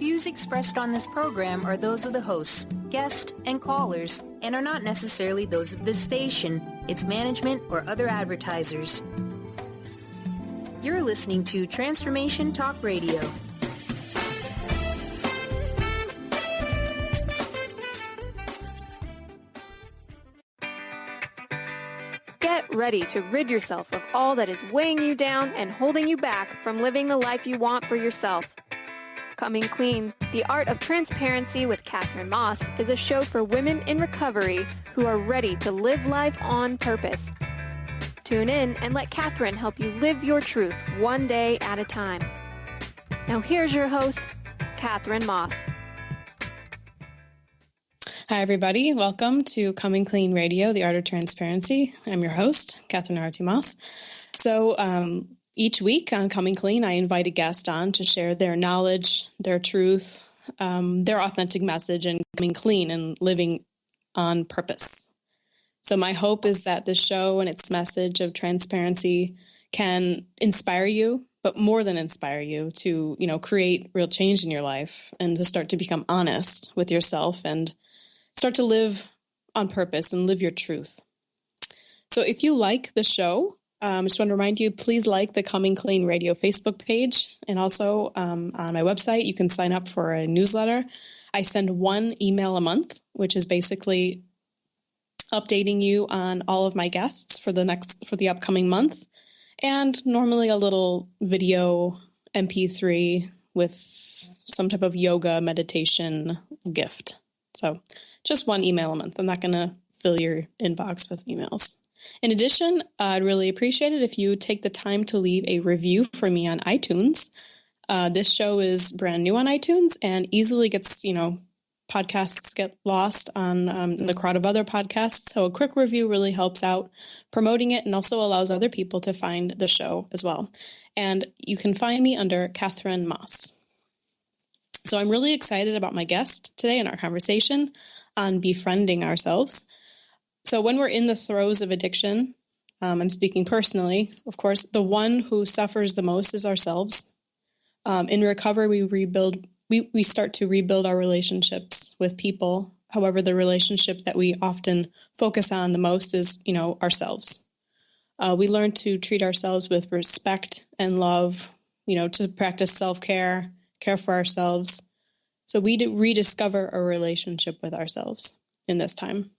views expressed on this program are those of the hosts, guests, and callers, and are not necessarily those of this station, its management, or other advertisers. You're listening to Transformation Talk Radio. Get ready to rid yourself of all that is weighing you down and holding you back from living the life you want for yourself. Coming Clean, The Art of Transparency with Katherine Maas is a show for women in recovery who are ready to live life on purpose. Tune in and let Katherine help you live your truth one day at a time. Now here's your host, Katherine Maas. Hi, everybody. Welcome to Coming Clean Radio, The Art of Transparency. I'm your host, Katherine Arati Maas. So each week on Coming Clean, I invite a guest on to share their knowledge, their truth, their authentic message, and coming clean and living on purpose. So my hope is that this show and its message of transparency can inspire you, but more than inspire you to, create real change in your life and to start to become honest with yourself and start to live on purpose and live your truth. So if you like the show, I just want to remind you, please like the Coming Clean Radio Facebook page. And also on my website, you can sign up for a newsletter. I send one email a month, which is basically updating you on all of my guests for the upcoming month. And normally a little video MP3 with some type of yoga meditation gift. So just one email a month. I'm not going to fill your inbox with emails. In addition, I'd really appreciate it if you would take the time to leave a review for me on iTunes. This show is brand new on iTunes and easily gets, podcasts get lost on the crowd of other podcasts. So a quick review really helps out promoting it and also allows other people to find the show as well. And you can find me under Katherine Maas. So I'm really excited about my guest today in our conversation on befriending ourselves. So when we're in the throes of addiction, I'm speaking personally, of course, the one who suffers the most is ourselves. In recovery, we start to rebuild our relationships with people. However, the relationship that we often focus on the most is, ourselves. We learn to treat ourselves with respect and love, to practice self-care, care for ourselves. So we rediscover a relationship with ourselves in this time.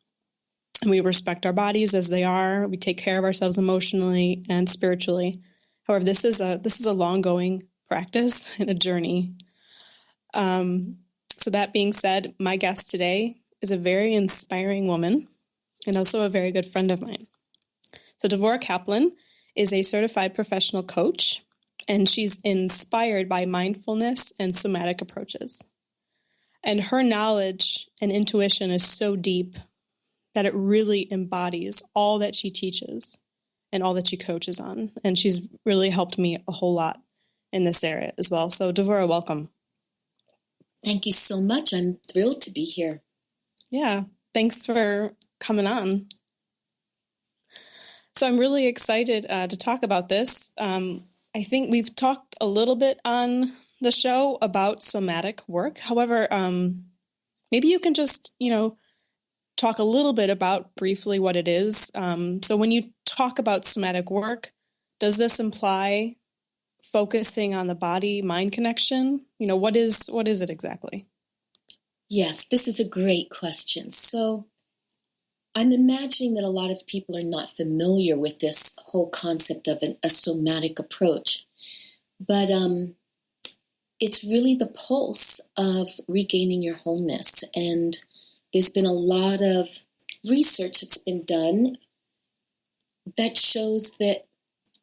And we respect our bodies as they are. We take care of ourselves emotionally and spiritually. However, this is a long-going practice and a journey. So that being said, my guest today is a very inspiring woman and also a very good friend of mine. So Devorah Kaplan is a certified professional coach, and she's inspired by mindfulness and somatic approaches. And her knowledge and intuition is so deep that it really embodies all that she teaches and all that she coaches on. And she's really helped me a whole lot in this area as well. So Devorah, welcome. Thank you so much. I'm thrilled to be here. Yeah, thanks for coming on. So I'm really excited to talk about this. I think we've talked a little bit on the show about somatic work. However, maybe you can just, talk a little bit about briefly what it is. So when you talk about somatic work, does this imply focusing on the body-mind connection? What is it exactly? Yes, this is a great question. So I'm imagining that a lot of people are not familiar with this whole concept of a somatic approach. But it's really the pulse of regaining your wholeness. And there's been a lot of research that's been done that shows that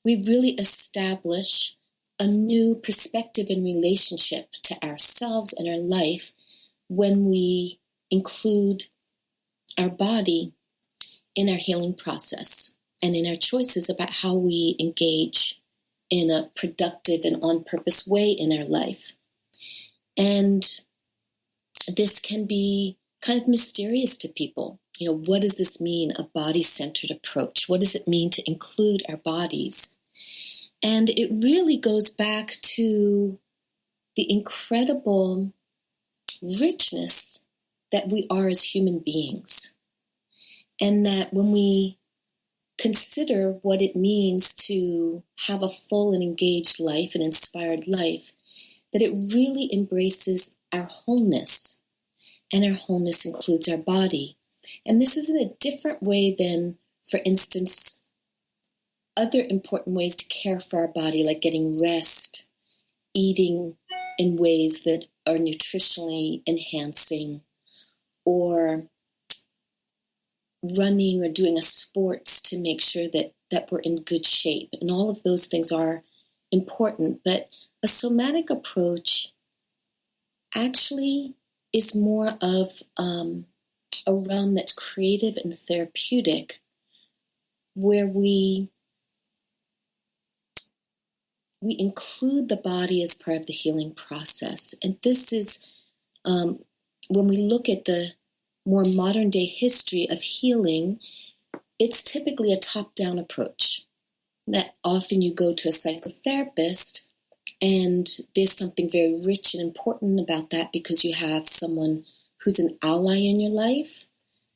we really establish a new perspective and relationship to ourselves and our life when we include our body in our healing process and in our choices about how we engage in a productive and on-purpose way in our life. And this can be kind of mysterious to people. What does this mean, a body-centered approach? What does it mean to include our bodies? And it really goes back to the incredible richness that we are as human beings. And that when we consider what it means to have a full and engaged life, an inspired life, that it really embraces our wholeness. And our wholeness includes our body. And this is in a different way than, for instance, other important ways to care for our body, like getting rest, eating in ways that are nutritionally enhancing, or running or doing a sports to make sure that we're in good shape. And all of those things are important. But a somatic approach actually is more of a realm that's creative and therapeutic, where we include the body as part of the healing process. And this is, when we look at the more modern day history of healing, it's typically a top-down approach. That often you go to a psychotherapist, and there's something very rich and important about that, because you have someone who's an ally in your life,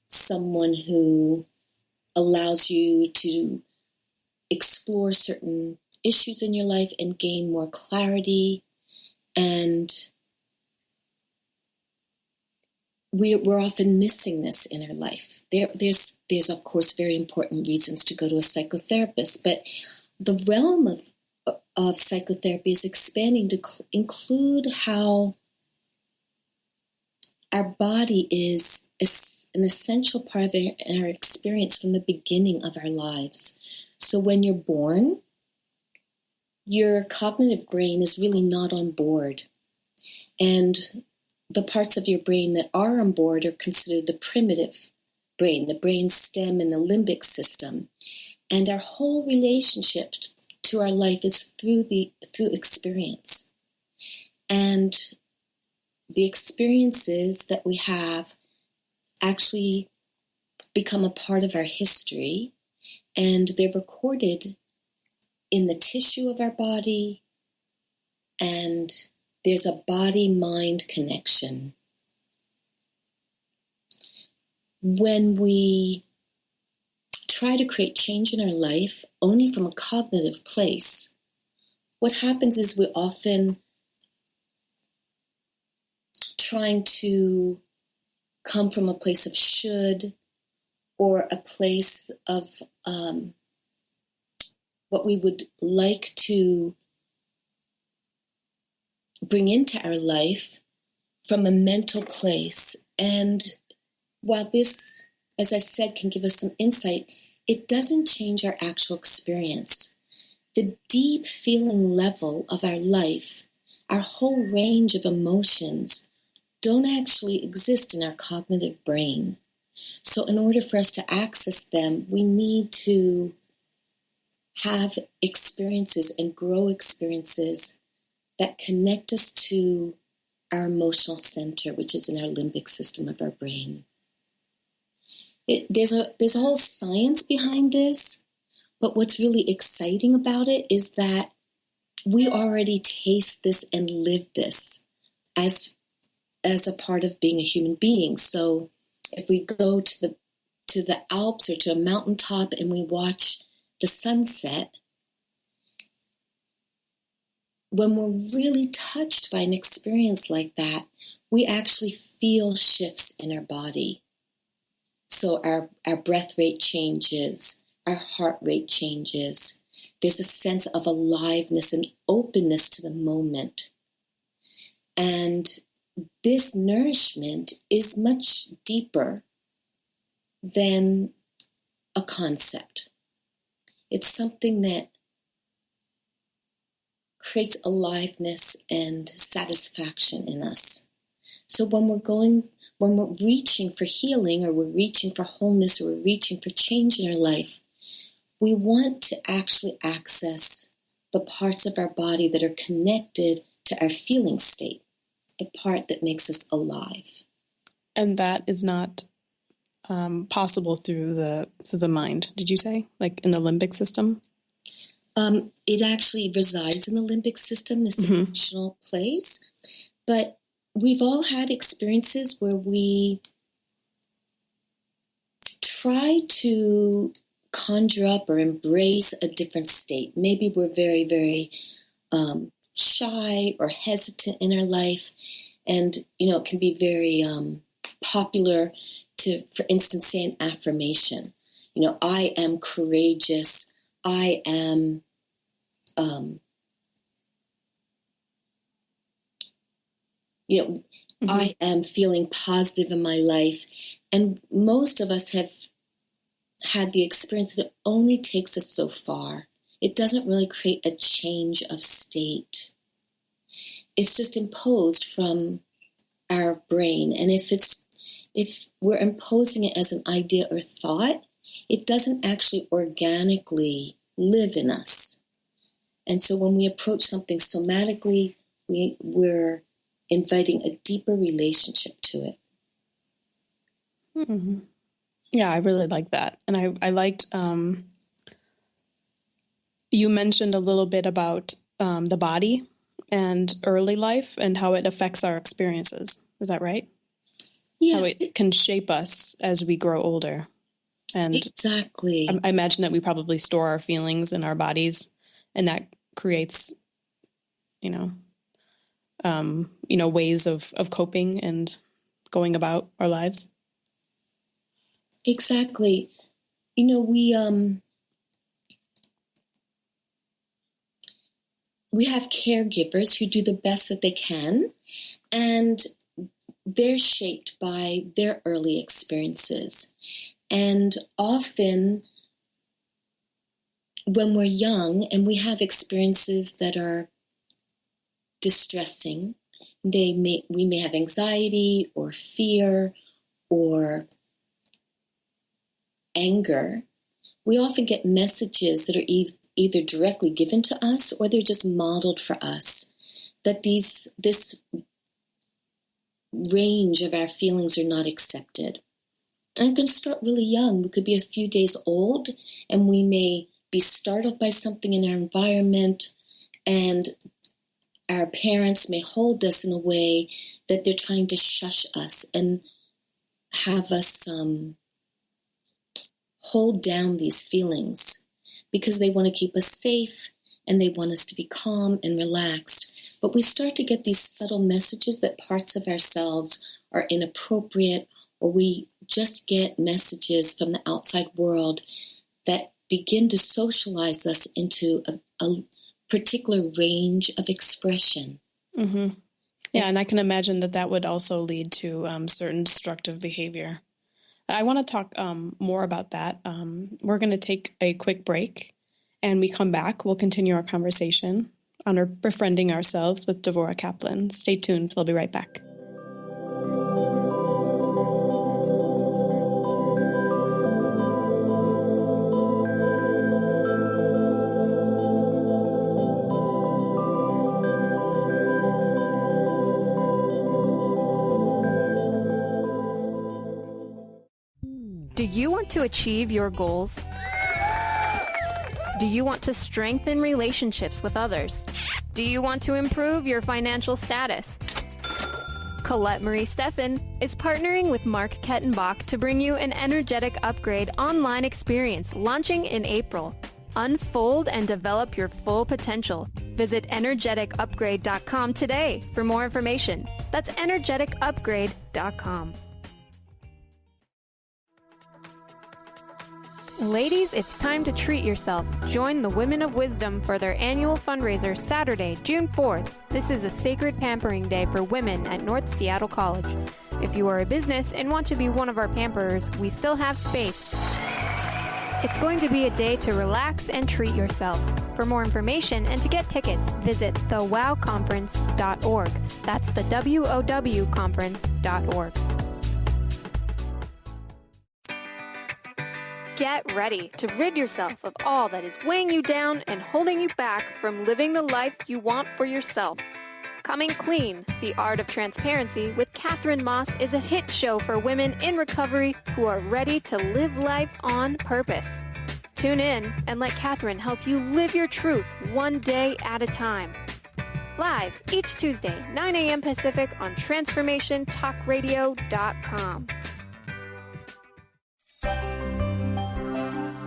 someone who allows you to explore certain issues in your life and gain more clarity. And we're often missing this in our life. There's of course very important reasons to go to a psychotherapist, but the realm of psychotherapy is expanding to include how our body is an essential part of our experience from the beginning of our lives. So when you're born, your cognitive brain is really not on board. And the parts of your brain that are on board are considered the primitive brain, the brain stem and the limbic system. And our whole relationship to our life is through experience. And the experiences that we have actually become a part of our history, and they're recorded in the tissue of our body, and there's a body-mind connection. When we try to create change in our life only from a cognitive place, what happens is we're often trying to come from a place of should, or a place of what we would like to bring into our life from a mental place. And while this, as I said, can give us some insight, it doesn't change our actual experience. The deep feeling level of our life, our whole range of emotions, don't actually exist in our cognitive brain. So in order for us to access them, we need to have experiences and grow experiences that connect us to our emotional center, which is in our limbic system of our brain. There's a whole science behind this, but what's really exciting about it is that we already taste this and live this as a part of being a human being. So if we go to the Alps or to a mountaintop and we watch the sunset, when we're really touched by an experience like that, we actually feel shifts in our body. So our breath rate changes, our heart rate changes. There's a sense of aliveness and openness to the moment. And this nourishment is much deeper than a concept. It's something that creates aliveness and satisfaction in us. So when we're reaching for healing, or we're reaching for wholeness, or we're reaching for change in our life, we want to actually access the parts of our body that are connected to our feeling state, the part that makes us alive. And that is not possible through the mind, did you say? Like in the limbic system? It actually resides in the limbic system, this emotional place. But we've all had experiences where we try to conjure up or embrace a different state. Maybe we're very, very shy or hesitant in our life. And, it can be very popular to, for instance, say an affirmation. I am courageous. I am, I am feeling positive in my life. And most of us have had the experience that it only takes us so far. It doesn't really create a change of state. It's just imposed from our brain. And if we're imposing it as an idea or thought, it doesn't actually organically live in us. And so when we approach something somatically, we're inviting a deeper relationship to it. Mm-hmm. Yeah, I really like that. And I liked, you mentioned a little bit about the body and early life and how it affects our experiences. Is that right? Yeah. How it can shape us as we grow older. And exactly. I imagine that we probably store our feelings in our bodies, and that creates, ways of coping and going about our lives. Exactly. We have caregivers who do the best that they can, and they're shaped by their early experiences. And often when we're young and we have experiences that are distressing, we may have anxiety or fear or anger. We often get messages that are either directly given to us or they're just modeled for us, that this range of our feelings are not accepted. And it can start really young. We could be a few days old and we may be startled by something in our environment, and our parents may hold us in a way that they're trying to shush us and have us hold down these feelings because they want to keep us safe and they want us to be calm and relaxed. But we start to get these subtle messages that parts of ourselves are inappropriate, or we just get messages from the outside world that begin to socialize us into a particular range of expression. Mm-hmm. Yeah, and I can imagine that would also lead to certain destructive behavior. I want to talk more about that. We're going to take a quick break, and we come back. We'll continue our conversation on our befriending ourselves with Devorah Kaplan. Stay tuned. We'll be right back. Do you want to achieve your goals? Do you want to strengthen relationships with others? Do you want to improve your financial status? Colette Marie Steffen is partnering with Mark Kettenbach to bring you an Energetic Upgrade online experience launching in April. Unfold and develop your full potential. Visit energeticupgrade.com today for more information. That's energeticupgrade.com. Ladies, it's time to treat yourself. Join the Women of Wisdom for their annual fundraiser Saturday, June 4th. This is a sacred pampering day for women at North Seattle College. If you are a business and want to be one of our pamperers, we still have space. It's going to be a day to relax and treat yourself. For more information and to get tickets, visit thewowconference.org. That's the WOW conference.org. Get ready to rid yourself of all that is weighing you down and holding you back from living the life you want for yourself. Coming Clean, The Art of Transparency with Katherine Maas is a hit show for women in recovery who are ready to live life on purpose. Tune in and let Katherine help you live your truth one day at a time. Live each Tuesday, 9 a.m. Pacific on transformationtalkradio.com.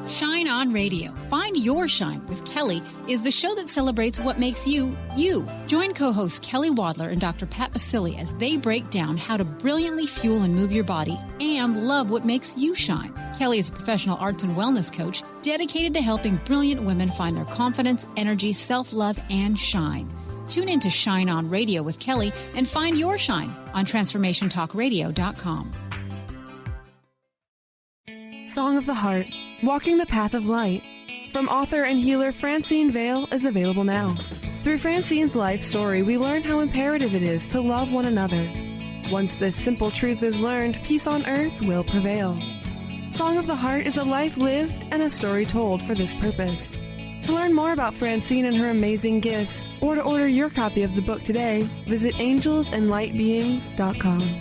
Shine On Radio. Find Your Shine with Kelly is the show that celebrates what makes you, you. Join co-hosts Kelly Wadler and Dr. Pat Basili as they break down how to brilliantly fuel and move your body and love what makes you shine. Kelly is a professional arts and wellness coach dedicated to helping brilliant women find their confidence, energy, self-love, and shine. Tune in to Shine On Radio with Kelly and find your shine on transformationtalkradio.com. Song of the Heart, Walking the Path of Light, from author and healer Francine Vale, is available now. Through Francine's life story, we learn how imperative it is to love one another. Once this simple truth is learned, peace on earth will prevail. Song of the Heart is a life lived and a story told for this purpose. To learn more about Francine and her amazing gifts, or to order your copy of the book today, visit angelsandlightbeings.com.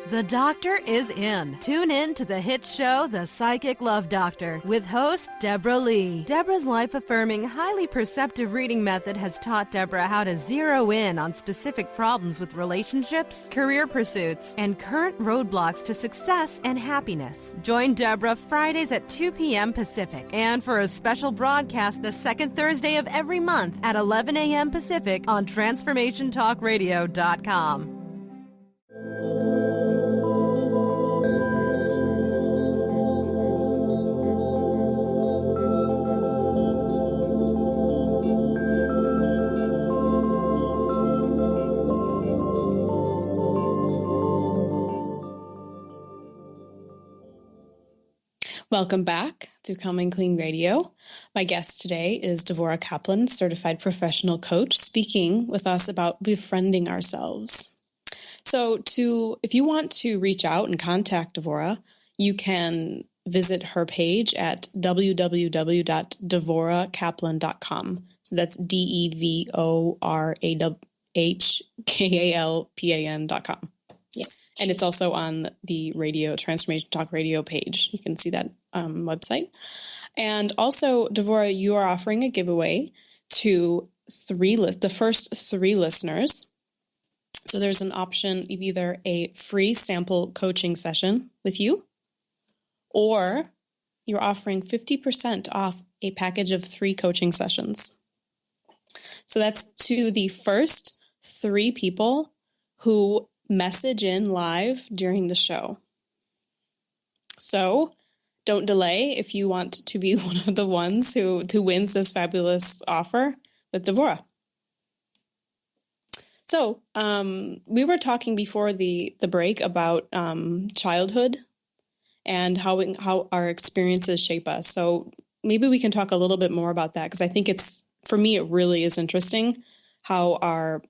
The Doctor is in. Tune in to the hit show, The Psychic Love Doctor, with host Deborah Lee. Deborah's life-affirming, highly perceptive reading method has taught Deborah how to zero in on specific problems with relationships, career pursuits, and current roadblocks to success and happiness. Join Deborah Fridays at 2 p.m. Pacific, and for a special broadcast the second Thursday of every month at 11 a.m. Pacific on transformationtalkradio.com. Welcome back to Coming Clean Radio. My guest today is Devorah Kaplan, certified professional coach, speaking with us about befriending ourselves. So if you want to reach out and contact Devorah, you can visit her page at www.devorahkaplan.com. So that's DEVORAHKALPAN.com. Yeah. And it's also on the radio, Transformation Talk Radio page. You can see that website. And also, Devorah, you are offering a giveaway to the first 3 listeners. So there's an option of either a free sample coaching session with you, or you're offering 50% off a package of 3 coaching sessions. So that's to the first 3 people who message in live during the show. So don't delay if you want to be one of the ones who wins this fabulous offer with Devorah. So we were talking before the break about childhood and how our experiences shape us. So maybe we can talk a little bit more about that, because I think for me, it really is interesting how our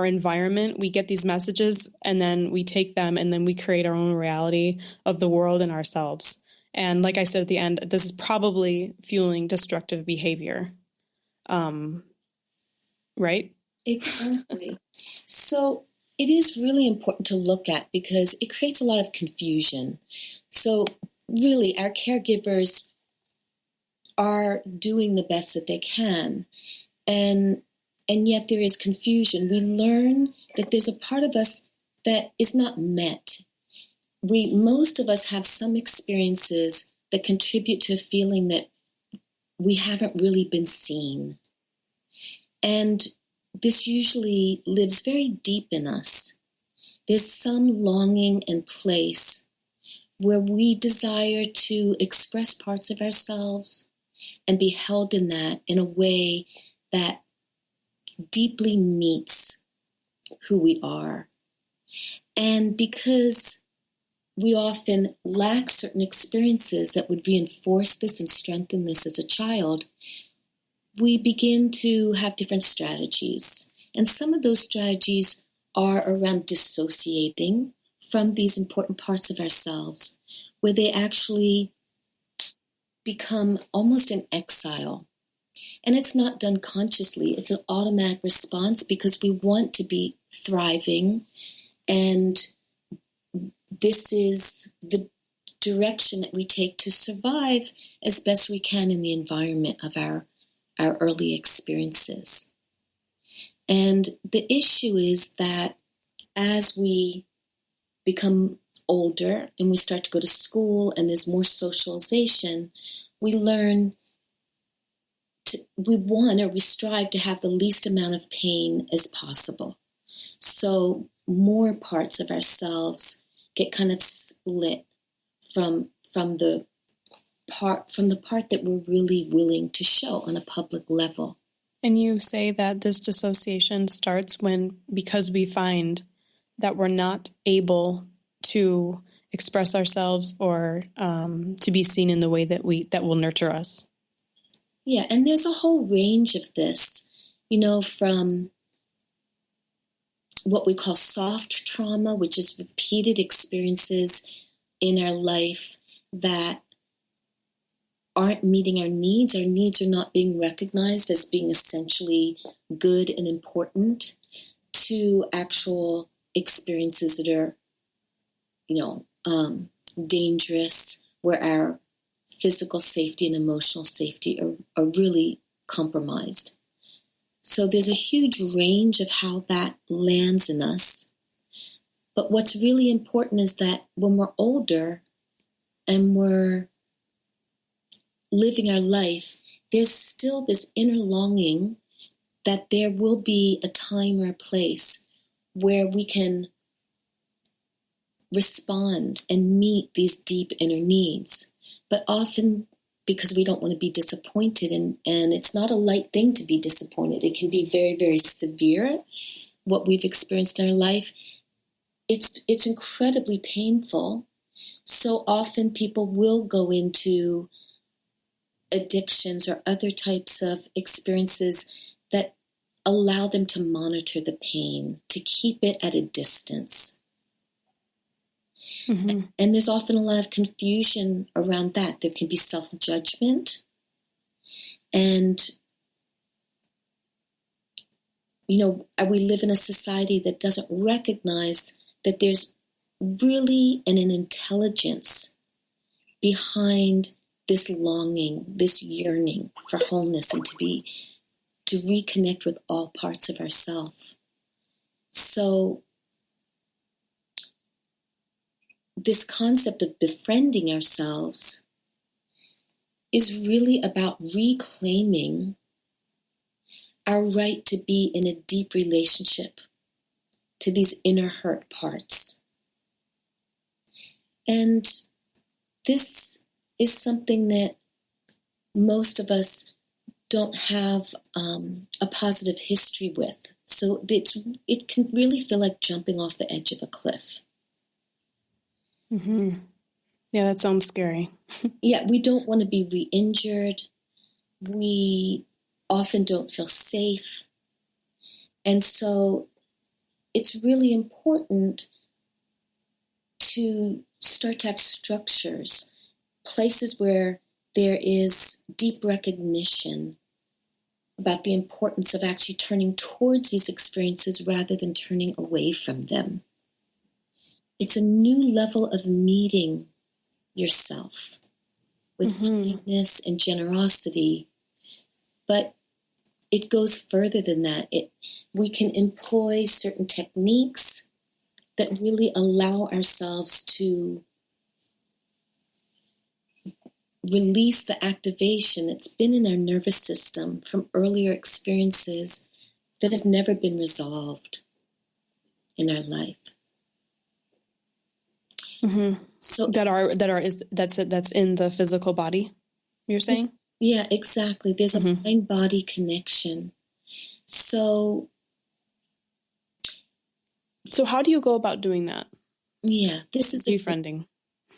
environment, we get these messages and then we take them and then we create our own reality of the world and ourselves. And like I said at the end, this is probably fueling destructive behavior. Right? Exactly. So it is really important to look at, because it creates a lot of confusion. So really, our caregivers are doing the best that they can. And yet there is confusion. We learn that there's a part of us that is not met. Most of us have some experiences that contribute to a feeling that we haven't really been seen. And this usually lives very deep in us. There's some longing and place where we desire to express parts of ourselves and be held in that in a way that deeply meets who we are. And because we often lack certain experiences that would reinforce this and strengthen this as a child, we begin to have different strategies. And some of those strategies are around dissociating from these important parts of ourselves, where they actually become almost in exile. And it's not done consciously. It's an automatic response because we want to be thriving. And this is the direction that we take to survive as best we can in the environment of our early experiences. And the issue is that as we become older and we start to go to school and there's more socialization, we learn we strive to have the least amount of pain as possible. So more parts of ourselves get kind of split from the part that we're really willing to show on a public level. And you say that this dissociation starts because we find that we're not able to express ourselves or to be seen in the way that will nurture us. Yeah, and there's a whole range of this, from what we call soft trauma, which is repeated experiences in our life that aren't meeting our needs. Our needs are not being recognized as being essentially good and important, to actual experiences that are, dangerous, where our physical safety and emotional safety are really compromised. So there's a huge range of how that lands in us. But what's really important is that when we're older and we're living our life, there's still this inner longing that there will be a time or a place where we can respond and meet these deep inner needs. But often, because we don't want to be disappointed, and it's not a light thing to be disappointed. It can be very, very severe, what we've experienced in our life. It's incredibly painful. So often people will go into addictions or other types of experiences that allow them to monitor the pain, to keep it at a distance. Mm-hmm. And there's often a lot of confusion around that. There can be self-judgment. And, we live in a society that doesn't recognize that there's really an intelligence behind this longing, this yearning for wholeness, and to reconnect with all parts of ourself. So this concept of befriending ourselves is really about reclaiming our right to be in a deep relationship to these inner hurt parts. And this is something that most of us don't have a positive history with. So it can really feel like jumping off the edge of a cliff. Mm-hmm. Yeah, that sounds scary. Yeah, we don't want to be re-injured. We often don't feel safe. And so it's really important to start to have structures, places where there is deep recognition about the importance of actually turning towards these experiences rather than turning away from them. It's a new level of meeting yourself with kindness and generosity, but it goes further than that. We can employ certain techniques that really allow ourselves to release the activation that's been in our nervous system from earlier experiences that have never been resolved in our life. Mm-hmm. So that's in the physical body, you're saying? Yeah, exactly. There's a mind-body connection. So how do you go about doing that? Yeah, this is befriending.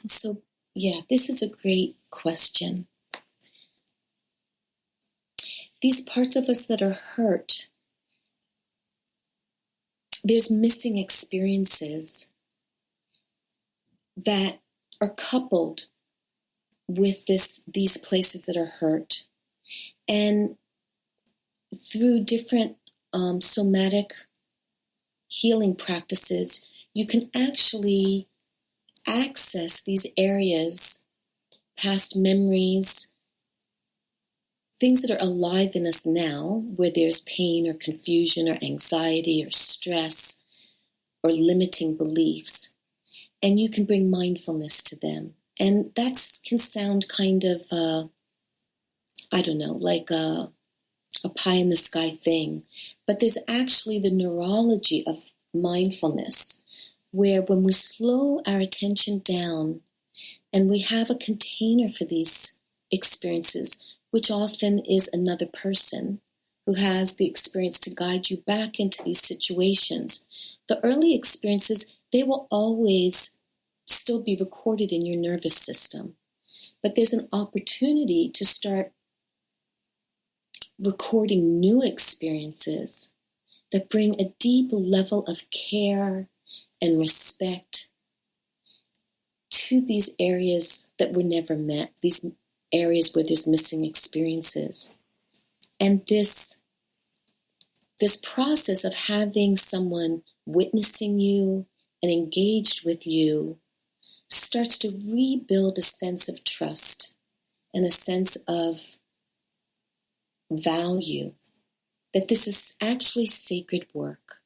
This is a great question. These parts of us that are hurt, there's missing experiences that are coupled with these places that are hurt. And through different somatic healing practices, you can actually access these areas, past memories, things that are alive in us now, where there's pain or confusion or anxiety or stress or limiting beliefs. And you can bring mindfulness to them. And that can sound kind of, like a pie-in-the-sky thing. But there's actually the neurology of mindfulness, where when we slow our attention down and we have a container for these experiences, which often is another person who has the experience to guide you back into these situations. The early experiences, they will always still be recorded in your nervous system. But there's an opportunity to start recording new experiences that bring a deep level of care and respect to these areas that were never met, these areas where there's missing experiences. And this process of having someone witnessing you and engaged with you starts to rebuild a sense of trust and a sense of value, that this is actually sacred work.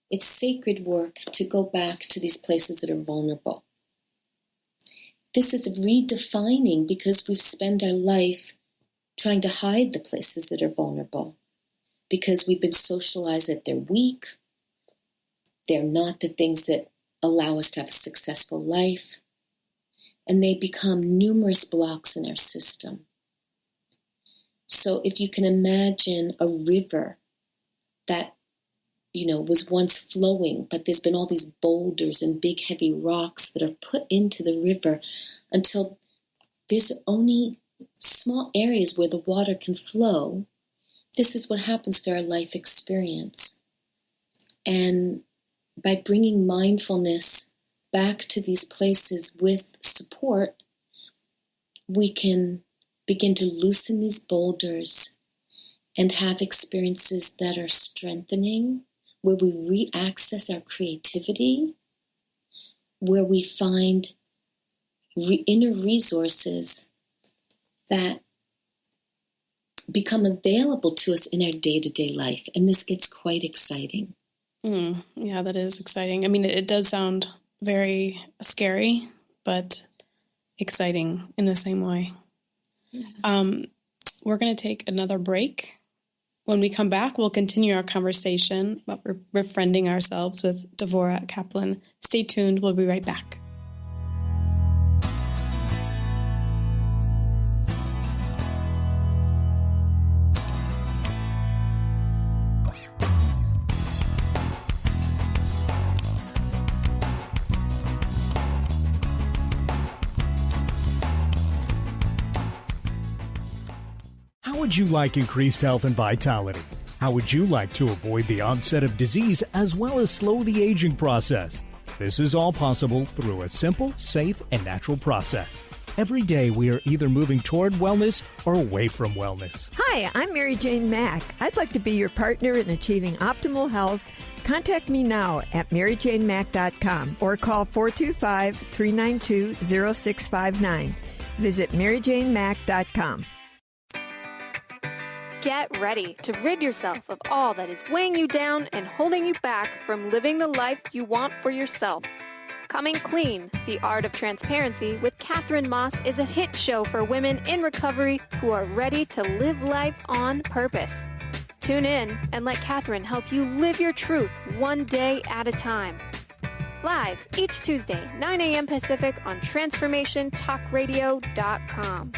It's sacred work to go back to these places that are vulnerable. This is redefining, because we've spent our life trying to hide the places that are vulnerable, because we've been socialized that they're weak, they're not the things that allow us to have a successful life, and they become numerous blocks in our system. So if you can imagine a river that, was once flowing, but there's been all these boulders and big heavy rocks that are put into the river until there's only small areas where the water can flow. This is what happens to our life experience. And by bringing mindfulness back to these places with support, we can begin to loosen these boulders and have experiences that are strengthening, where we re-access our creativity, where we find inner resources that become available to us in our day-to-day life. And this gets quite exciting. Yeah, that is exciting. I mean, it does sound very scary, but exciting in the same way. We're going to take another break. When we come back, we'll continue our conversation about befriending ourselves with Devorah Kaplan. Stay tuned. We'll be right back. How would you like increased health and vitality? How would you like to avoid the onset of disease as well as slow the aging process? This is all possible through a simple, safe, and natural process. Every day we are either moving toward wellness or away from wellness. Hi, I'm Mary Jane Mack. I'd like to be your partner in achieving optimal health. Contact me now at maryjanemack.com or call 425-392-0659. Visit maryjanemack.com. Get ready to rid yourself of all that is weighing you down and holding you back from living the life you want for yourself. Coming Clean, The Art of Transparency with Katherine Maas is a hit show for women in recovery who are ready to live life on purpose. Tune in and let Katherine help you live your truth one day at a time. Live each Tuesday, 9 a.m. Pacific on TransformationTalkRadio.com.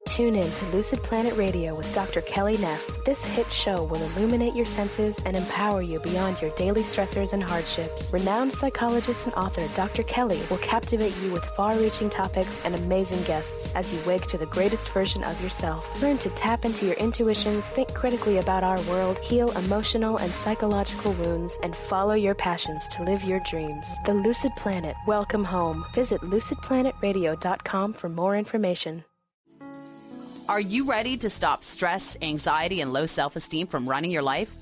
Tune in to Lucid Planet Radio with Dr. Kelly Neff. This hit show will illuminate your senses and empower you beyond your daily stressors and hardships. Renowned psychologist and author Dr. Kelly will captivate you with far-reaching topics and amazing guests as you wake to the greatest version of yourself. Learn to tap into your intuitions, think critically about our world, heal emotional and psychological wounds, and follow your passions to live your dreams. The Lucid Planet. Welcome home. Visit lucidplanetradio.com for more information. Are you ready to stop stress, anxiety, and low self-esteem from running your life?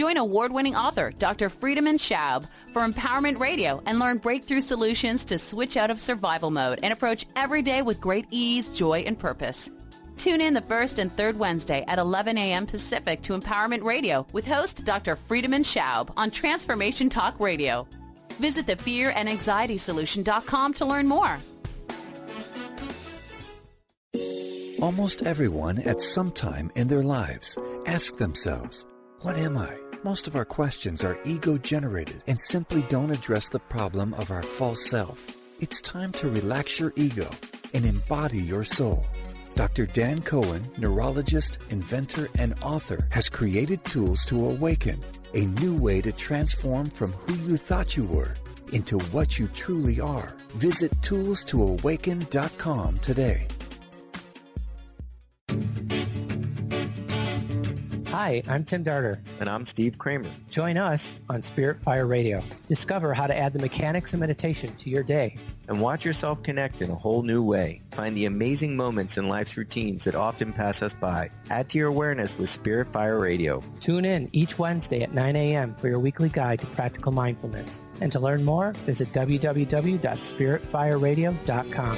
Join award-winning author Dr. Friedemann Schaub for Empowerment Radio and learn breakthrough solutions to switch out of survival mode and approach every day with great ease, joy, and purpose. Tune in the first and third Wednesday at 11 a.m. Pacific to Empowerment Radio with host Dr. Friedemann Schaub on Transformation Talk Radio. Visit thefearandanxietysolution.com to learn more. Almost everyone at some time in their lives ask themselves, what am I? Most of our questions are ego-generated and simply don't address the problem of our false self. It's time to relax your ego and embody your soul. Dr. Dan Cohen, neurologist, inventor, and author, has created tools to awaken a new way to transform from who you thought you were into what you truly are. Visit toolstoawaken.com today. Hi, I'm Tim Darter. And I'm Steve Kramer. Join us on Spirit Fire Radio. Discover how to add the mechanics of meditation to your day. And watch yourself connect in a whole new way. Find the amazing moments in life's routines that often pass us by. Add to your awareness with Spirit Fire Radio. Tune in each Wednesday at 9 a.m. for your weekly guide to practical mindfulness. And to learn more, visit www.spiritfireradio.com.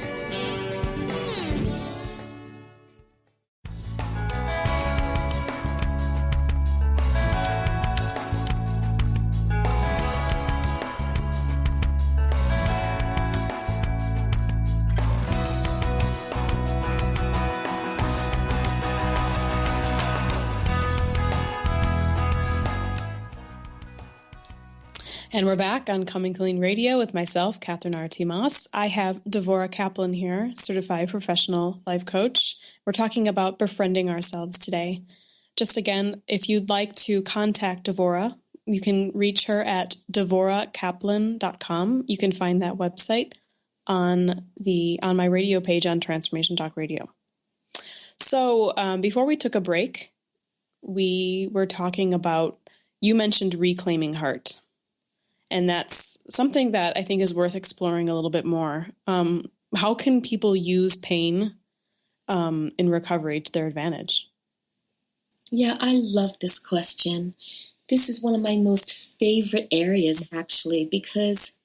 And we're back on Coming Clean Radio with myself, Katherine Arati Maas. I have Devorah Kaplan here, certified professional life coach. We're talking about befriending ourselves today. Just again, if you'd like to contact Devorah, you can reach her at devorahkaplan.com. You can find that website on my radio page on Transformation Talk Radio. So before we took a break, we were talking about, you mentioned reclaiming heart. And that's something that I think is worth exploring a little bit more. How can people use pain in recovery to their advantage? Yeah, I love this question. This is one of my most favorite areas, actually, because,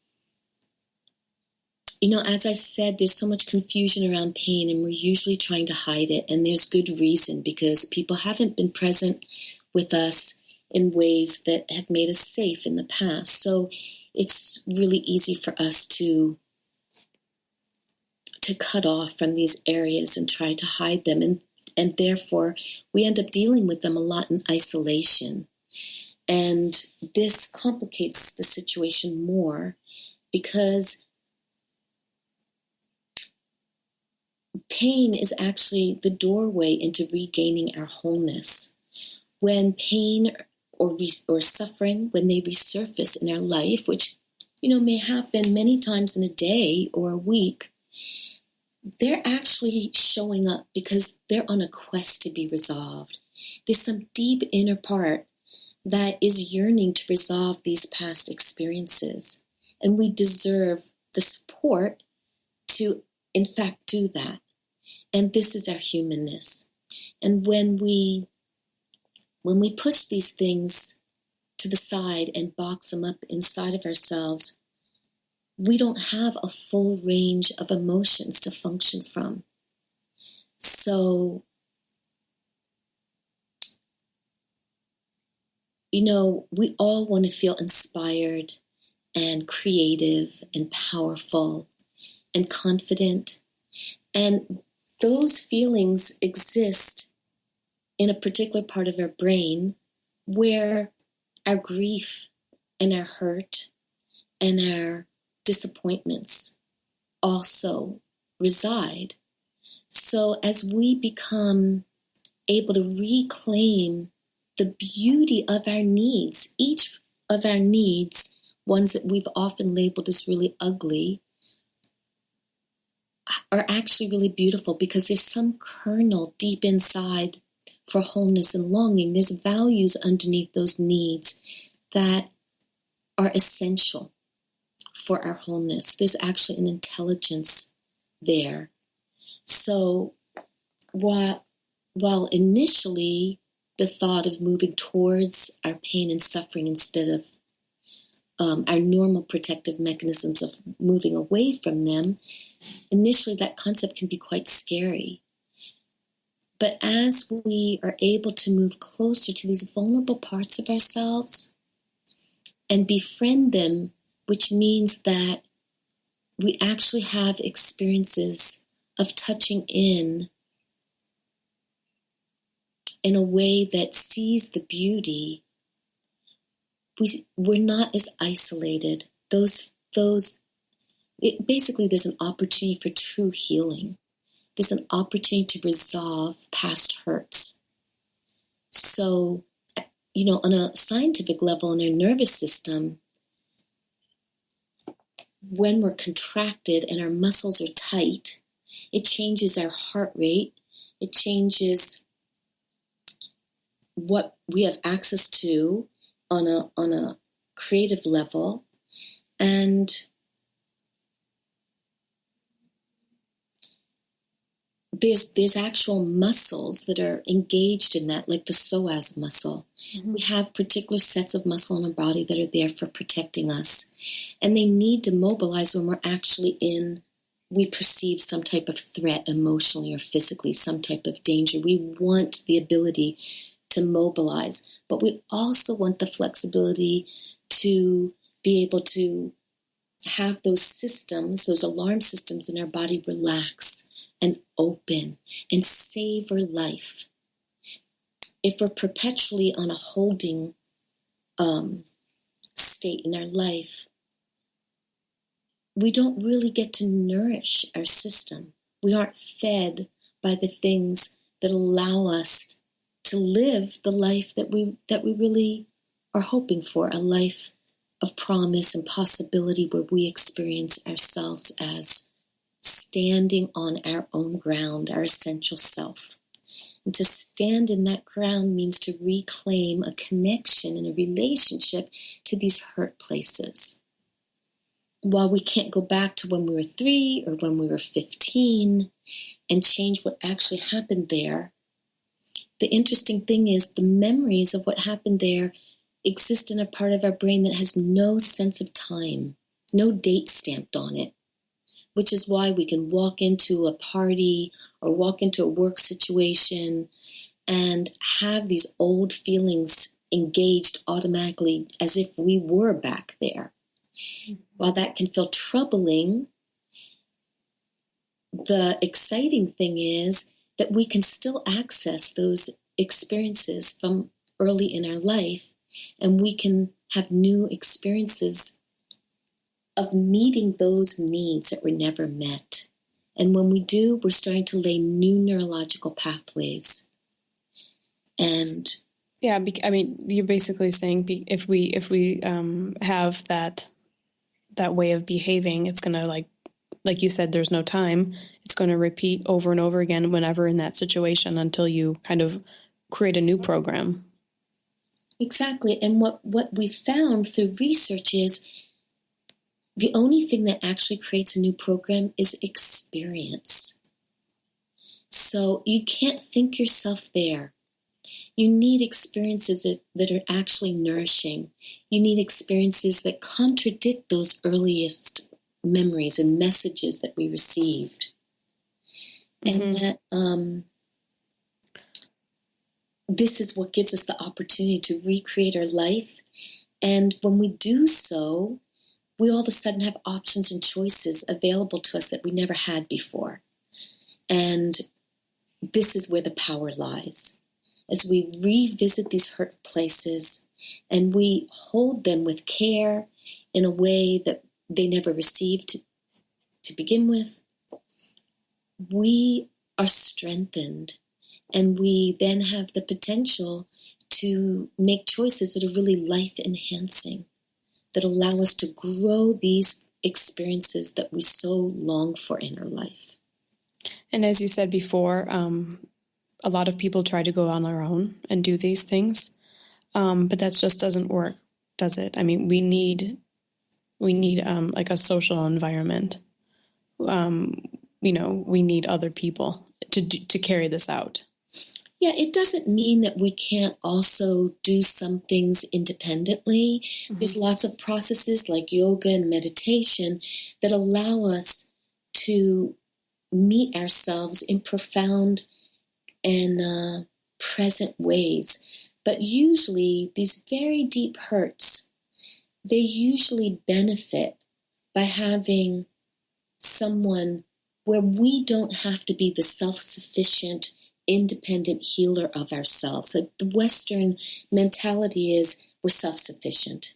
as I said, there's so much confusion around pain, and we're usually trying to hide it. And there's good reason, because people haven't been present with us in ways that have made us safe in the past. So it's really easy for us to cut off from these areas and try to hide them. And therefore, we end up dealing with them a lot in isolation. And this complicates the situation more, because pain is actually the doorway into regaining our wholeness. When pain or suffering, when they resurface in our life, which, may happen many times in a day or a week, they're actually showing up because they're on a quest to be resolved. There's some deep inner part that is yearning to resolve these past experiences. And we deserve the support to, in fact, do that. And this is our humanness. And when we push these things to the side and box them up inside of ourselves, we don't have a full range of emotions to function from. So, we all want to feel inspired and creative and powerful and confident. And those feelings exist in a particular part of our brain where our grief and our hurt and our disappointments also reside. So as we become able to reclaim the beauty of our needs, each of our needs, ones that we've often labeled as really ugly, are actually really beautiful because there's some kernel deep inside for wholeness and longing. There's values underneath those needs that are essential for our wholeness. There's actually an intelligence there. So while initially the thought of moving towards our pain and suffering instead of our normal protective mechanisms of moving away from them, initially that concept can be quite scary. But as we are able to move closer to these vulnerable parts of ourselves and befriend them, which means that we actually have experiences of touching in a way that sees the beauty, we're not as isolated. Basically, there's an opportunity for true healing. There's an opportunity to resolve past hurts. So, on a scientific level in our nervous system, when we're contracted and our muscles are tight, it changes our heart rate. It changes what we have access to on a creative level. And there's actual muscles that are engaged in that, like the psoas muscle. Mm-hmm. We have particular sets of muscle in our body that are there for protecting us. And they need to mobilize when we're actually we perceive some type of threat emotionally or physically, some type of danger. We want the ability to mobilize, but we also want the flexibility to be able to have those systems, those alarm systems in our body relax and open and savor life. If we're perpetually on a holding state in our life, we don't really get to nourish our system. We aren't fed by the things that allow us to live the life that we really are hoping for, a life of promise and possibility where we experience ourselves as standing on our own ground, our essential self. And to stand in that ground means to reclaim a connection and a relationship to these hurt places. While we can't go back to when we were 3 or when we were 15 and change what actually happened there, the interesting thing is the memories of what happened there exist in a part of our brain that has no sense of time, no date stamped on it, which is why we can walk into a party or walk into a work situation and have these old feelings engaged automatically as if we were back there. While that can feel troubling, the exciting thing is that we can still access those experiences from early in our life, and we can have new experiences of meeting those needs that were never met. And when we do, we're starting to lay new neurological pathways. And yeah, you're basically saying if we have that way of behaving, it's going to, like you said, there's no time. It's going to repeat over and over again whenever in that situation until you kind of create a new program. Exactly. And what we found through research is the only thing that actually creates a new program is experience. So you can't think yourself there. You need experiences that are actually nourishing. You need experiences that contradict those earliest memories and messages that we received. Mm-hmm. And that this is what gives us the opportunity to recreate our life. And when we do so, we all of a sudden have options and choices available to us that we never had before. And this is where the power lies. As we revisit these hurt places and we hold them with care in a way that they never received to begin with, we are strengthened, and we then have the potential to make choices that are really life-enhancing, that allow us to grow these experiences that we so long for in our life. And as you said before, a lot of people try to go on their own and do these things, but that just doesn't work, does it? I mean, we need like a social environment. We need other people to carry this out. Yeah, it doesn't mean that we can't also do some things independently. Mm-hmm. There's lots of processes like yoga and meditation that allow us to meet ourselves in profound and present ways. But usually these very deep hurts, they usually benefit by having someone where we don't have to be the self-sufficient, independent healer of ourselves. So the Western mentality is we're self-sufficient.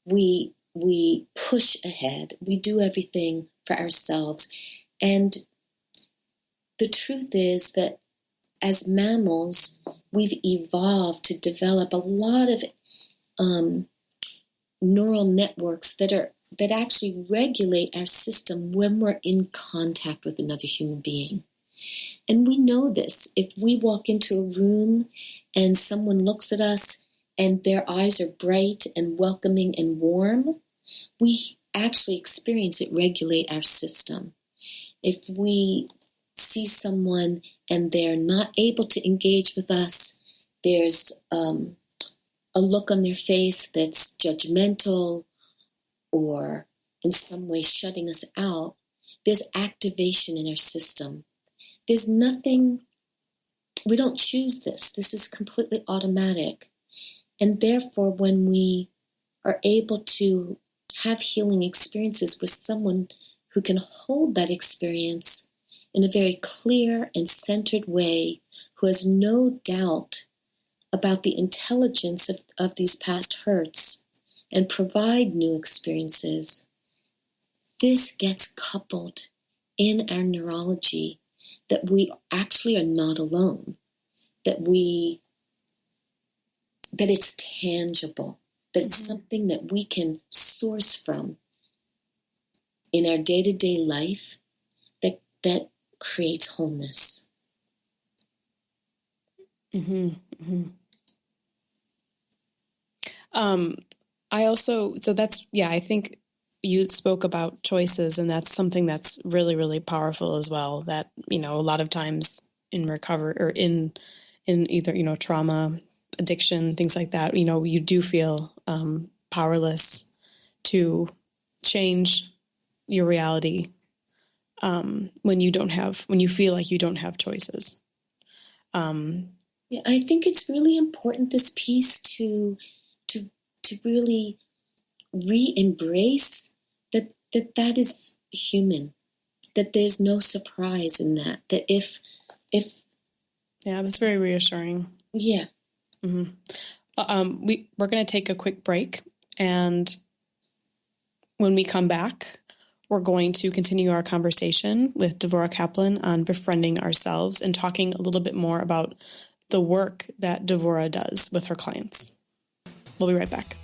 We push ahead. We do everything for ourselves. And the truth is that as mammals, we've evolved to develop a lot of neural networks that actually regulate our system when we're in contact with another human being. And we know this. If we walk into a room and someone looks at us and their eyes are bright and welcoming and warm, we actually experience it regulate our system. If we see someone and they're not able to engage with us, there's a look on their face that's judgmental or in some way shutting us out, there's activation in our system. There's nothing, we don't choose this. This is completely automatic. And therefore, when we are able to have healing experiences with someone who can hold that experience in a very clear and centered way, who has no doubt about the intelligence of these past hurts and provide new experiences, this gets coupled in our neurology that we actually are not alone, that it's tangible, that it's something that we can source from in our day-to-day life that creates wholeness. Mm-hmm. Mm-hmm. I think you spoke about choices, and that's something that's really, really powerful as well. That, a lot of times in recovery or in either, trauma, addiction, things like that, you do feel powerless to change your reality when you feel like you don't have choices. Yeah, I think it's really important, this piece, to really re-embrace that is human, that there's no surprise in that if yeah, that's very reassuring. Yeah. Mm-hmm. We're going to take a quick break, and when we come back, we're going to continue our conversation with Devorah Kaplan on befriending ourselves and talking a little bit more about the work that Devorah does with her clients. We'll be right back.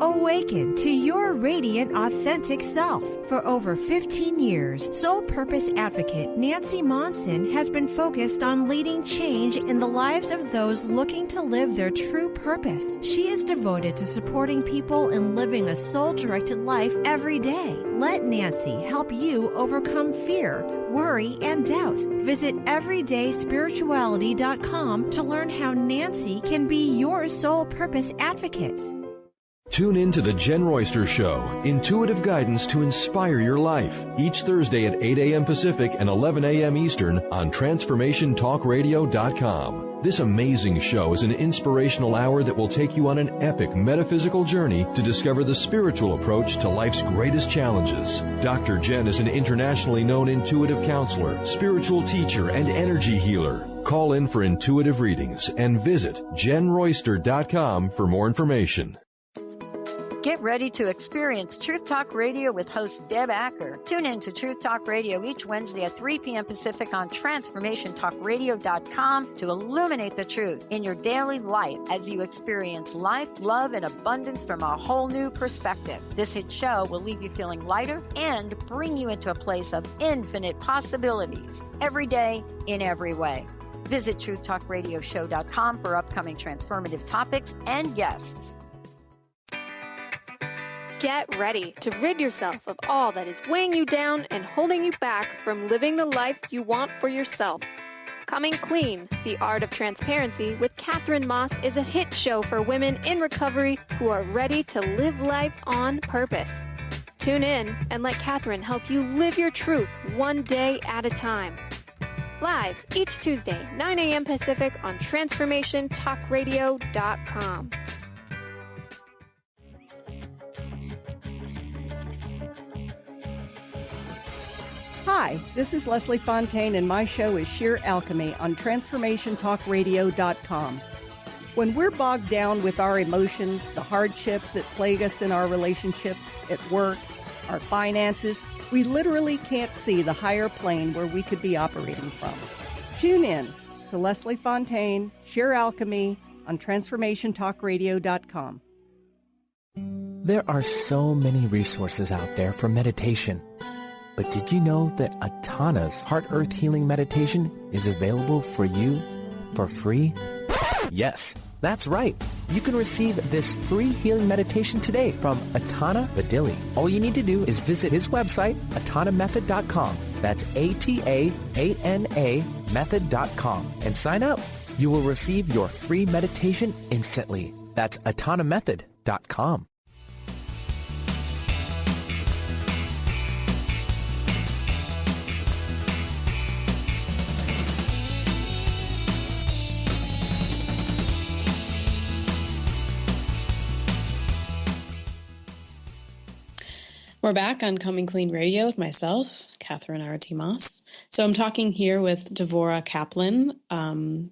Awaken to your radiant, authentic self. For over 15 years, soul purpose advocate Nancy Monson has been focused on leading change in the lives of those looking to live their true purpose. She is devoted to supporting people in living a soul-directed life every day. Let Nancy help you overcome fear, worry, and doubt. Visit everydayspirituality.com to learn how Nancy can be your soul purpose advocate. Tune in to The Jen Royster Show, intuitive guidance to inspire your life, each Thursday at 8 a.m. Pacific and 11 a.m. Eastern on TransformationTalkRadio.com. This amazing show is an inspirational hour that will take you on an epic metaphysical journey to discover the spiritual approach to life's greatest challenges. Dr. Jen is an internationally known intuitive counselor, spiritual teacher, and energy healer. Call in for intuitive readings and visit JenRoyster.com for more information. Get Get ready to experience Truth Talk Radio with host Deb Acker. Tune in to Truth Talk Radio each Wednesday at 3 p.m. Pacific on TransformationTalkRadio.com to illuminate the truth in your daily life as you experience life, love, and abundance from a whole new perspective. This hit show will leave you feeling lighter and bring you into a place of infinite possibilities every day in every way. Visit TruthTalkRadioshow.com for upcoming transformative topics and guests. Get ready to rid yourself of all that is weighing you down and holding you back from living the life you want for yourself. Coming Clean, The Art of Transparency with Katherine Maas is a hit show for women in recovery who are ready to live life on purpose. Tune in and let Katherine help you live your truth one day at a time. Live each Tuesday, 9 a.m. Pacific on TransformationTalkRadio.com. Hi, this is Leslie Fontaine, and my show is Sheer Alchemy on TransformationTalkRadio.com. When we're bogged down with our emotions, the hardships that plague us in our relationships, at work, our finances, we literally can't see the higher plane where we could be operating from. Tune in to Leslie Fontaine, Sheer Alchemy on TransformationTalkRadio.com. There are so many resources out there for meditation. But did you know that Atana's Heart Earth Healing Meditation is available for you for free? Yes, that's right. You can receive this free healing meditation today from Atana Badili. All you need to do is visit his website, atanamethod.com. That's ATAANA method.com and sign up. You will receive your free meditation instantly. That's atanamethod.com. We're back on Coming Clean Radio with myself, Katherine Arati Maas. So I'm talking here with Devorah Kaplan,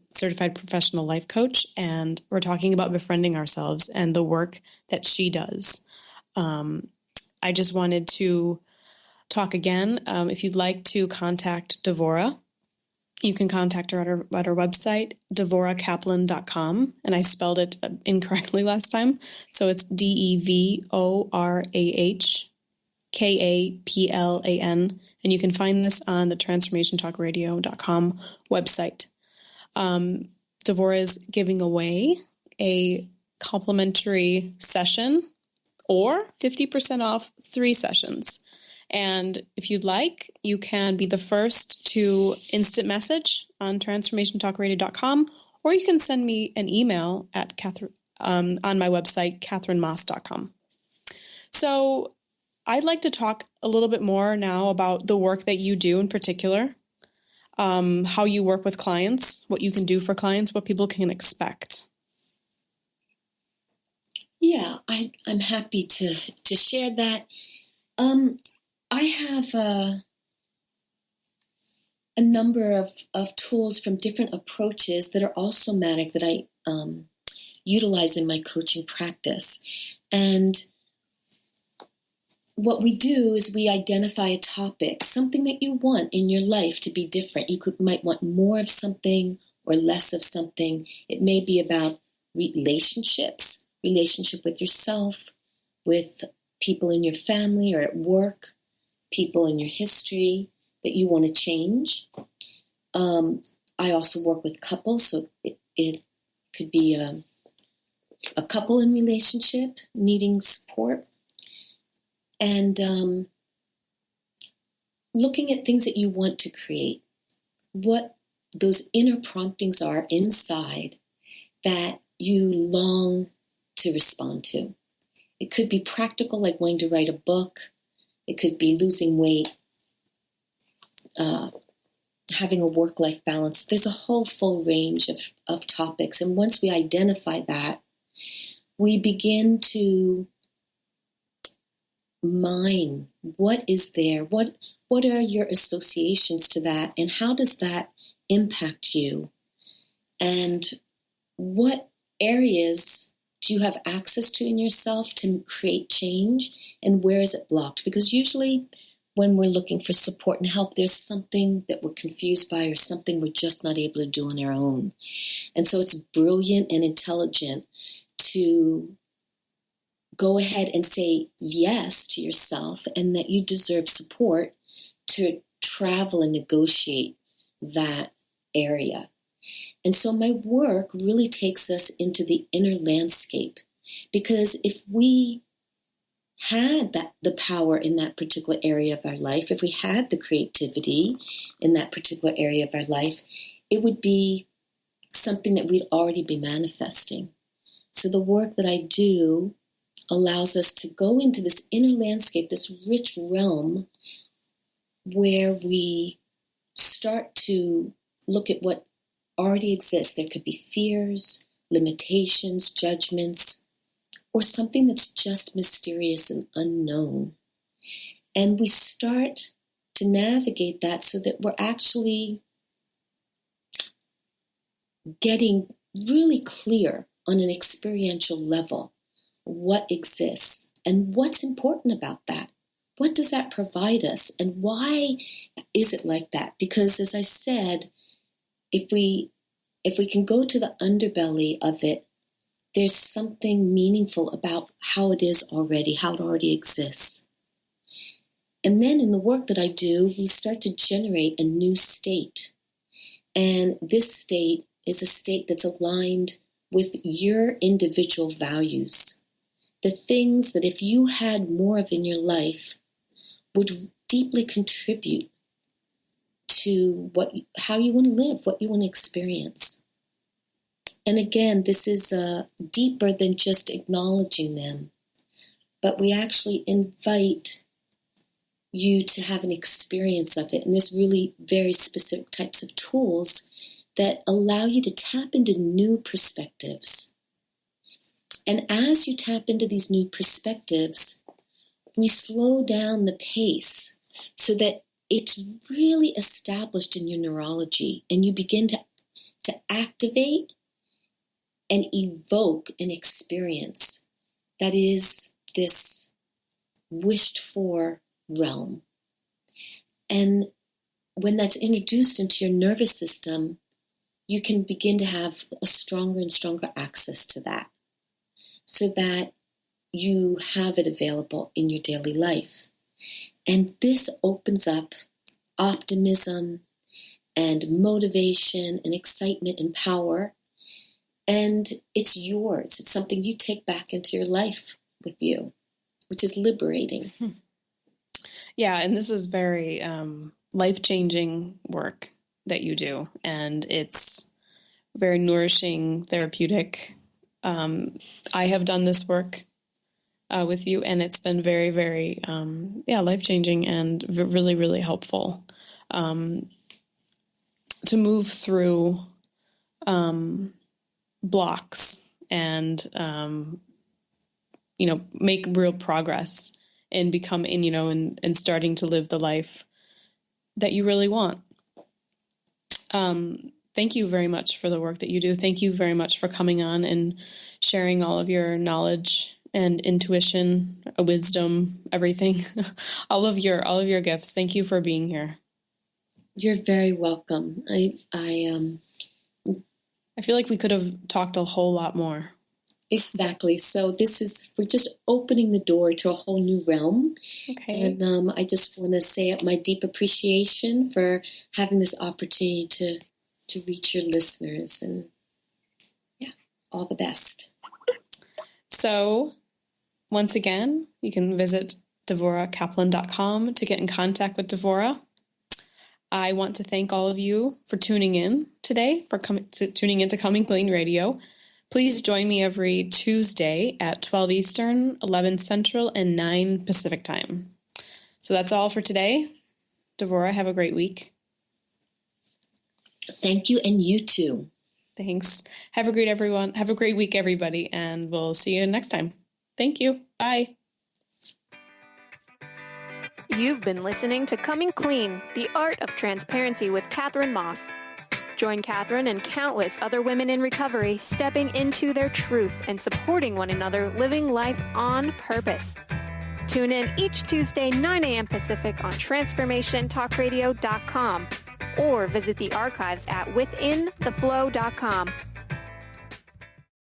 certified professional life coach, and we're talking about befriending ourselves and the work that she does. I just wanted to talk again. If you'd like to contact Devorah, you can contact her at her website, devorahkaplan.com, and I spelled it incorrectly last time. So it's DEVORAHKAPLAN, and you can find this on the transformationtalkradio.com website. Devorah is giving away a complimentary session or 50% off 3 sessions. And if you'd like, you can be the first to instant message on transformationtalkradio.com, or you can send me an email at on my website, katherinemoss.com. So I'd like to talk a little bit more now about the work that you do in particular, how you work with clients, what you can do for clients, what people can expect. Yeah, I'm happy to share that. I have a number of tools from different approaches that are all somatic that I utilize in my coaching practice. And what we do is we identify a topic, something that you want in your life to be different. You might want more of something or less of something. It may be about relationship with yourself, with people in your family or at work, people in your history that you want to change. I also work with couples, so it could be a couple in relationship needing support. And looking at things that you want to create, what those inner promptings are inside that you long to respond to. It could be practical, like wanting to write a book. It could be losing weight, having a work-life balance. There's a whole full range of topics. And once we identify that, we begin to mine what is there, what are your associations to that, and how does that impact you, and what areas do you have access to in yourself to create change, and where is it blocked? Because usually when we're looking for support and help, there's something that we're confused by or something we're just not able to do on our own. And so it's brilliant and intelligent to go ahead and say yes to yourself and that you deserve support to travel and negotiate that area. And so my work really takes us into the inner landscape, because if we had the power in that particular area of our life, if we had the creativity in that particular area of our life, it would be something that we'd already be manifesting. So the work that I do allows us to go into this inner landscape, this rich realm, where we start to look at what already exists. There could be fears, limitations, judgments, or something that's just mysterious and unknown. And we start to navigate that so that we're actually getting really clear on an experiential level what exists and what's important about that. What does that provide us, and why is it like that? Because as I said, if we can go to the underbelly of it, there's something meaningful about how it is already, how it already exists. And then in the work that I do, we start to generate a new state. And this state is a state that's aligned with your individual values. The things that if you had more of in your life would deeply contribute to how you want to live, what you want to experience. And again, this is deeper than just acknowledging them, but we actually invite you to have an experience of it. And there's really very specific types of tools that allow you to tap into new perspectives. And as you tap into these new perspectives, we slow down the pace so that it's really established in your neurology, and you begin to activate and evoke an experience that is this wished for realm. And when that's introduced into your nervous system, you can begin to have a stronger and stronger access to that, so that you have it available in your daily life. And this opens up optimism and motivation and excitement and power. And it's yours. It's something you take back into your life with you, which is liberating. Yeah, and this is very life-changing work that you do. And it's very nourishing, therapeutic. I have done this work with you, and it's been very, very, life-changing and really, really helpful to move through blocks and, make real progress in becoming, and starting to live the life that you really want. Thank you very much for the work that you do. Thank you very much for coming on and sharing all of your knowledge and intuition, wisdom, everything, all of your gifts. Thank you for being here. You're very welcome. I feel like we could have talked a whole lot more. Exactly. So we're just opening the door to a whole new realm. Okay. And I just want to say my deep appreciation for having this opportunity to reach your listeners, and all the best. So once again, you can visit DevorahKaplan.com to get in contact with Devorah. I want to thank all of you for tuning in today, tuning into Coming Clean Radio. Please join me every Tuesday at 12 Eastern, 11 Central, and 9 Pacific time. So that's all for today. Devorah, have a great week. Thank you, and you too. Thanks. Have a great week, everybody, and we'll see you next time. Thank you. Bye. You've been listening to Coming Clean, the Art of Transparency with Katherine Maas. Join Katherine and countless other women in recovery stepping into their truth and supporting one another, living life on purpose. Tune in each Tuesday, 9 a.m. Pacific on TransformationTalkRadio.com or visit the archives at withintheflow.com.